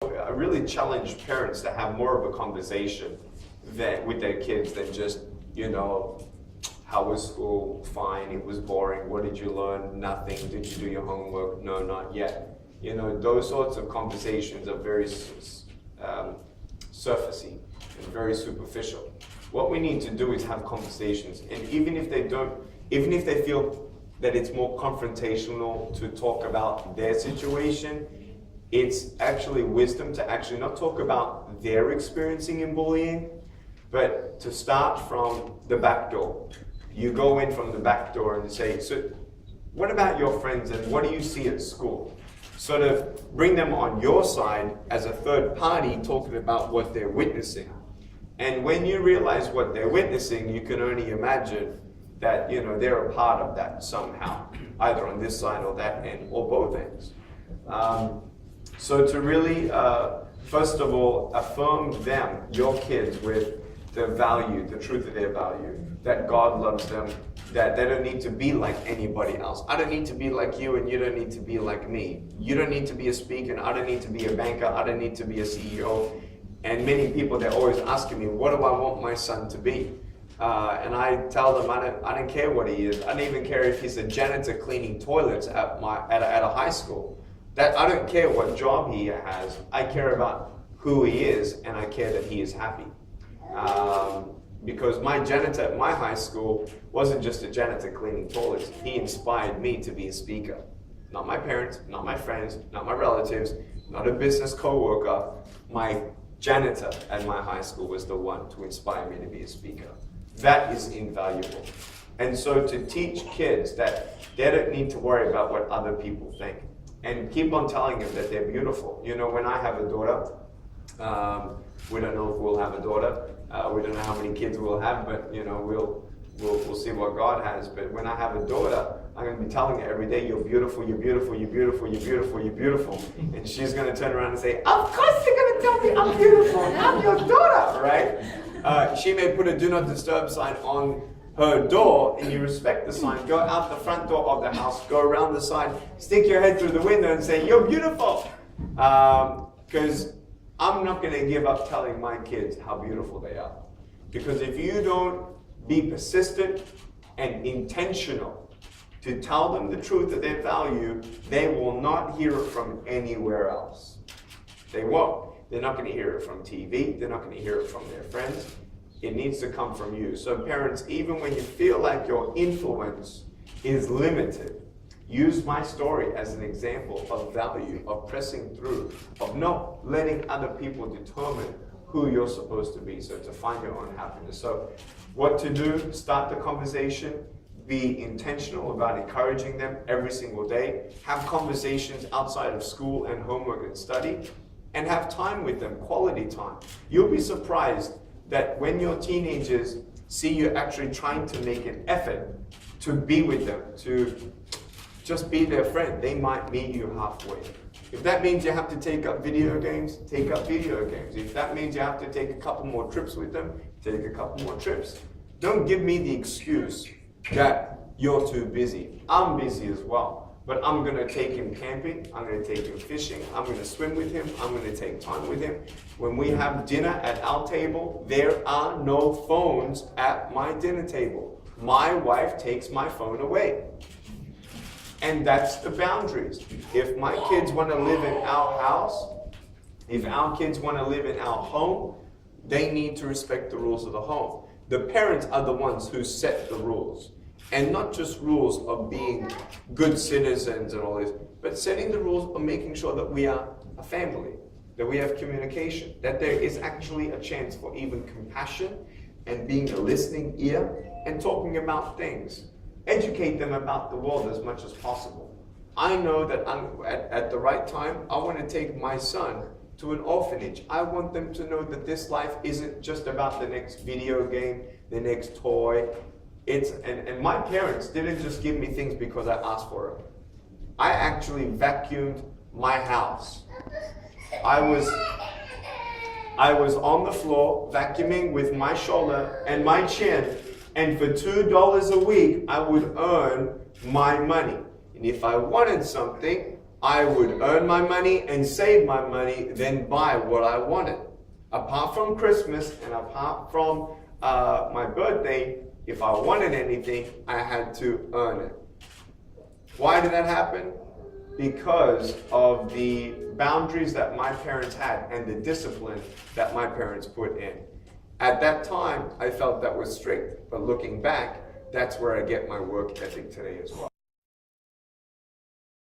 I really challenge parents to have more of a conversation with their kids than just, how was school? Fine, it was boring. What did you learn? Nothing. Did you do your homework? No, not yet. Those sorts of conversations are very surfacey and very superficial. What we need to do is have conversations, and even if they feel that it's more confrontational to talk about their situation, it's actually wisdom to actually not talk about their experiencing in bullying, but to start from the back door. You go in from the back door and say, so what about your friends and what do you see at school? Sort of bring them on your side as a third party talking about what they're witnessing. And when you realize what they're witnessing, you can only imagine that they're a part of that somehow, either on this side or that end, or both ends. So to really, first of all, affirm them, your kids, with the value, the truth of their value, that God loves them, that they don't need to be like anybody else. I don't need to be like you, and you don't need to be like me. You don't need to be a speaker, and I don't need to be a banker, I don't need to be a CEO. And many people, they're always asking me, what do I want my son to be? And I tell them, I don't care what he is. I don't even care if he's a janitor cleaning toilets at a high school. That I don't care what job he has. I care about who he is, and I care that he is happy. Because my janitor at my high school wasn't just a janitor cleaning toilets. He inspired me to be a speaker. Not my parents, not my friends, not my relatives, not a business co-worker. My janitor at my high school was the one to inspire me to be a speaker. That is invaluable. And so to teach kids that they don't need to worry about what other people think, and keep on telling them that they're beautiful. When I have a daughter, we don't know if we'll have a daughter. We don't know how many kids we'll have, but we'll see what God has. But when I have a daughter, I'm going to be telling her every day, you're beautiful, you're beautiful, you're beautiful, you're beautiful, you're beautiful. And she's going to turn around and say, of course you're going to tell me I'm beautiful. I'm your daughter, right? She may put a do not disturb sign on her door, and you respect the sign. Go out the front door of the house, go around the side, stick your head through the window and say, you're beautiful. Because I'm not going to give up telling my kids how beautiful they are. Because if you don't be persistent and intentional to tell them the truth of their value, they will not hear it from anywhere else. They won't. They're not going to hear it from TV. They're not going to hear it from their friends. It needs to come from you. So parents, even when you feel like your influence is limited, use my story as an example of value, of pressing through, of not letting other people determine who you're supposed to be, so to find your own happiness. So what to do? Start the conversation. Be intentional about encouraging them every single day. Have conversations outside of school and homework and study, and have time with them, quality time. You'll be surprised that when your teenagers see you actually trying to make an effort to be with them, to just be their friend, they might meet you halfway. If that means you have to take up video games, take up video games. If that means you have to take a couple more trips with them, take a couple more trips. Don't give me the excuse that you're too busy. I'm busy as well. But I'm going to take him camping, I'm going to take him fishing, I'm going to swim with him, I'm going to take time with him. When we have dinner at our table, there are no phones at my dinner table. My wife takes my phone away. And that's the boundaries. If my kids want to live in our house, if our kids want to live in our home, they need to respect the rules of the home. The parents are the ones who set the rules. And not just rules of being good citizens and all this, but setting the rules of making sure that we are a family, that we have communication, that there is actually a chance for even compassion and being a listening ear and talking about things. Educate them about the world as much as possible. I know that at the right time, I want to take my son to an orphanage. I want them to know that this life isn't just about the next video game, the next toy. And my parents didn't just give me things because I asked for it. I actually vacuumed my house. I was on the floor vacuuming with my shoulder and my chin, and for $2 a week, I would earn my money. And if I wanted something, I would earn my money and save my money, then buy what I wanted. Apart from Christmas and apart from my birthday, if I wanted anything, I had to earn it. Why did that happen? Because of the boundaries that my parents had and the discipline that my parents put in. At that time, I felt that was strict, but looking back, that's where I get my work ethic today as well.